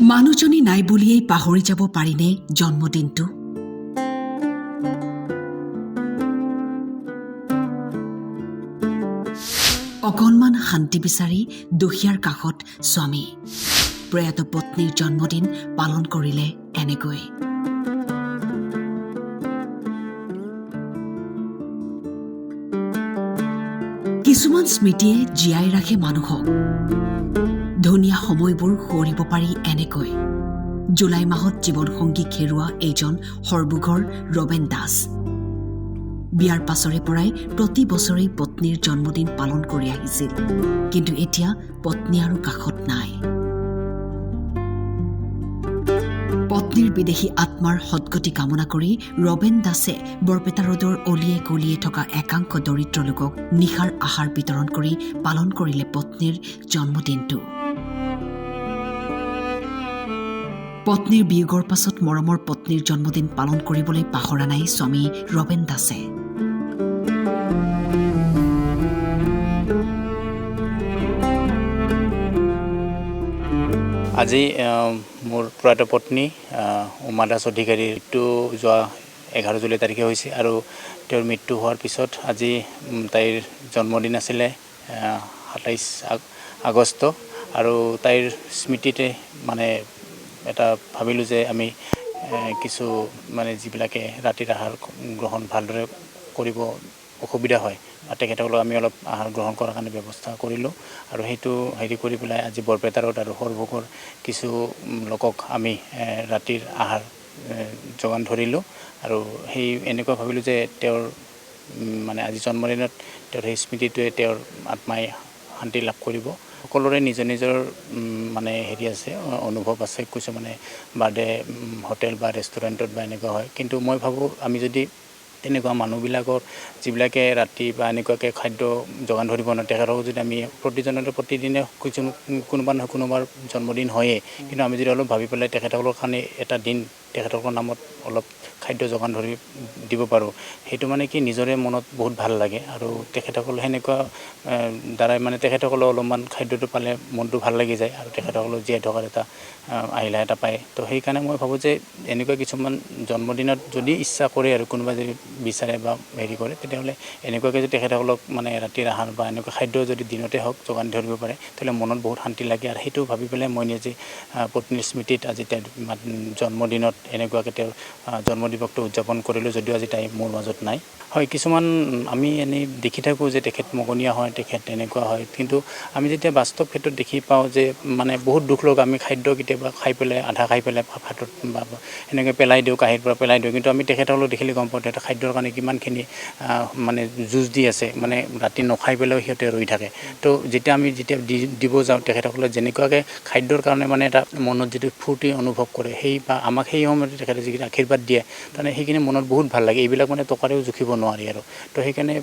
মানুহজনী নাই বুলিয়েই পাহৰি যাব পাৰিনে জন্মদিনটো? অকণমান শান্তি বিচাৰি দুখীয়াৰ কাষত স্বামী প্ৰয়াত পত্নীৰ জন্মদিন পালন কৰিলে এনেকৈ। কিছুমান স্মৃতিয়ে জীয়াই ৰাখে মানুহক। ধুনীয়া সময়বোৰ সোঁৱৰিব পাৰি এনেকৈ। জুলাই মাহত জীৱনসংগীক হেৰুওৱা এইজন সৰ্বুঘৰ ৰবেন দাস। বিয়াৰ পাছৰে পৰাই প্ৰতি বছৰেই পত্নীৰ জন্মদিন পালন কৰি আহিছিল, কিন্তু এতিয়া পত্নী আৰু কাষত নাই। পত্নীৰ বিদেশী আত্মাৰ সদ্গতি কামনা কৰি ৰবেন দাসে বৰপেটা ৰোডৰ অলিয়ে গলিয়ে থকা একাংশ দৰিদ্ৰ লোকক নিশাৰ আহাৰ বিতৰণ কৰি পালন কৰিলে পত্নীৰ জন্মদিনটো। পত্নীৰ বিয়োগৰ পাছত মৰমৰ পত্নীৰ জন্মদিন পালন কৰিবলৈ পাহৰা নাই স্বামী ৰবেন দাসে। আজি মোৰ প্ৰয়াত পত্নী উমা দাস অধিকাৰীৰ মৃত্যু যোৱা 11 জুলাই তাৰিখে হৈছে আৰু তেওঁৰ মৃত্যু হোৱাৰ পিছত আজি তাইৰ জন্মদিন আছিলে 27 আগষ্ট আৰু তাইৰ স্মৃতিতে মানে এটা ভাবিলোঁ যে আমি কিছু মানে যিবিলাকে ৰাতিৰ আহাৰ গ্ৰহণ ভালদৰে কৰিব অসুবিধা হয় বা তেখেতসকলক আমি অলপ আহাৰ গ্ৰহণ কৰাৰ কাৰণে ব্যৱস্থা কৰিলোঁ আৰু সেইটো কৰি পেলাই আজি বৰপেটা ৰোড আৰু সৰভোগৰ কিছু লোকক আমি ৰাতিৰ আহাৰ যোগান ধৰিলোঁ আৰু সেই এনেকুৱা ভাবিলোঁ যে তেওঁৰ মানে আজি জন্মদিনত তেওঁৰ সেই স্মৃতিটোৱে তেওঁৰ আত্মাই শান্তি লাভ কৰিব। সকলোৰে নিজৰ নিজৰ মানে আছে অনুভৱ আছে, কিছুমানে বাৰ্থডে হোটেল বা ৰেষ্টুৰেণ্টত বা এনেকুৱা হয়, কিন্তু মই ভাবোঁ আমি যদি তেনেকুৱা মানুহবিলাকৰ যিবিলাকে ৰাতি বা এনেকুৱাকৈ খাদ্য যোগান ধৰিব নোৱাৰে তেখেতসকলক যদি আমি প্ৰতিদিনে কোনোবা নহয় কোনোবাৰ জন্মদিন হয়েই, কিন্তু আমি যদি অলপ ভাবি পেলাই তেখেতসকলৰ কাৰণে এটা দিন তেখেতসকলৰ নামত অলপ খাদ্য যোগান ধৰি দিব পাৰোঁ, সেইটো মানে কি নিজৰে মনত বহুত ভাল লাগে আৰু তেখেতসকল সেনেকুৱা দ্বাৰাই মানে তেখেতসকলৰ অলপমান খাদ্যটো পালে মনটো ভাল লাগি যায় আৰু তেখেতসকলৰ জীয়াই থকাৰ এটা আহিলা এটা পায়। তো সেইকাৰণে মই ভাবোঁ যে এনেকুৱা কিছুমান জন্মদিনত যদি ইচ্ছা কৰে আৰু কোনোবাই যদি বিচাৰে বা কৰে তেতিয়াহ'লে এনেকুৱাকৈ যদি তেখেতসকলক মানে ৰাতিৰ আহাৰ বা এনেকুৱা খাদ্য যদি দিনতে হওক যোগান ধৰিব পাৰে তেতিয়াহ'লে মনত বহুত শান্তি লাগে আৰু সেইটো ভাবি পেলাই মই নিজে পত্নীৰ স্মৃতিত আজি তেওঁৰ জন্মদিনত এনেকুৱাকৈ তেওঁৰ জন্মদিৱসটো উদযাপন কৰিলোঁ, যদিও আজি তাই মোৰ মাজত নাই। হয়, কিছুমান আমি এনেই দেখি থাকোঁ যে তেখেত মগনীয়া হয়, তেখেত তেনেকুৱা হয়, কিন্তু আমি যেতিয়া বাস্তৱ ক্ষেত্ৰত দেখি পাওঁ যে মানে বহুত দুখ লগা, আমি খাদ্য কেতিয়াবা খাই পেলাই আধা খাই পেলাই ভাতত বা এনেকৈ পেলাই দিওঁ, কাঁহীৰ পৰা পেলাই দিওঁ, কিন্তু আমি তেখেতসকলক দেখিলে গম পাওঁ তেখেতে খাদ্যৰ কাৰণে কিমানখিনি মানে যুঁজ দি আছে, মানে ৰাতি নখাই পেলাইও সিহঁতে ৰৈ থাকে। তো যেতিয়া দিব যাওঁ তেখেতসকলে যেনেকুৱাকৈ খাদ্যৰ কাৰণে মানে এটা মনত যিটো ফূৰ্তি অনুভৱ কৰে, সেই বা আমাক সেই সময়তে তেখেতে যিখিনি আশীৰ্বাদ দিয়ে তাৰমানে সেইখিনি মনত বহুত ভাল লাগে। এইবিলাক মানে টকাৰেও জুখিব নোৱাৰি আৰু। তো সেইকাৰণে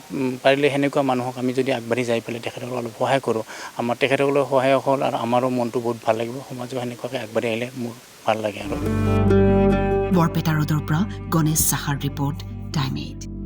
পাৰিলে সেনেকুৱা মানুহক আমি যদি আগবাঢ়ি যাই পেলাই তেখেতসকলক অলপ সহায় কৰোঁ, আমাৰ তেখেতসকলৰ সহায় হ'ল আৰু আমাৰো মনটো বহুত ভাল লাগিব, সমাজো সেনেকুৱাকৈ আগবাঢ়ি আহিলে মোৰ ভাল লাগে আৰু। বৰপেটা ৰোডৰ পৰা গণেশ সাহাৰ ৰিপৰ্ট, টাইম 8।